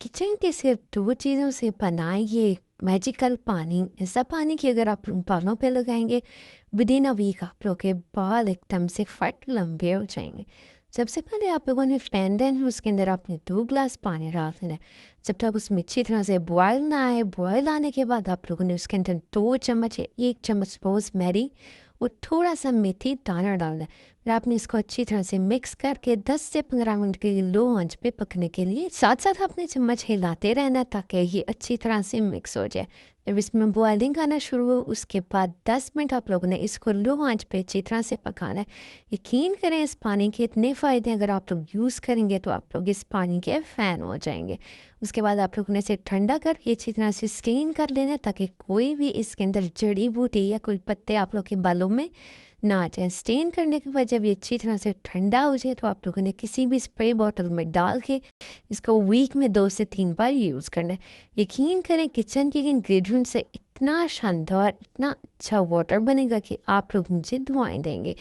Kitchen के सिर्फ 2 चीज़ों से बना ये मैजिकल पानी, ऐसा पानी कि अगर आप बालों पे लगाएँगे, विदिन अ वीक आप लोग के बाल एकदम से फट लंबे हो जाएँगे। सबसे पहले आप लोगों ने पैन लेना है, उसके अंदर आपने 2 ग्लास पानी डाल देना है। जब तक उसमें अच्छी तरह से बॉयल ना आए, बॉयल आने के बाद आप लोगों ने उसके अंदर 2 चम्मच या 1 चम्मच रोज़मेरी और थोड़ा-सा मेथी दाना डालना है। फिर आपने इसको अच्छी तरह से मिक्स करके 10 से 15 मिनट के लिए लो आंच पे पकने के लिए साथ-साथ आपने चम्मच हिलाते रहना है ताकि ये अच्छी तरह से मिक्स हो जाए। जब इसमें बॉइलिंग आना शुरू हो उसके बाद 10 मिनट आप लोगों ने इसको लो आंच पे अच्छी तरह से पकाना है। यकीन करें इस पानी के इतने फ़ायदे हैं, अगर आप लोग यूज़ करेंगे तो आप लोग इस पानी के फ़ैन हो जाएँगे। उसके बाद आप लोगों ने इसे ठंडा करके अच्छी तरह से स्टेन कर लेना है ताकि कोई भी इसके अंदर जड़ी-बूटी या कोई पत्ते आप लोग के बालों में ना आ जाए। स्टेन करने के बाद जब ये अच्छी तरह से ठंडा हो जाए तो आप लोगों ने किसी भी स्प्रे बॉटल में डाल के इसको वीक में 2 से 3 बार यूज़ करना है। यकीन करें किचन के इंग्रेडिएंट से इतना शानदार, इतना अच्छा वाटर बनेगा कि आप लोग मुझे दुआएँ देंगे।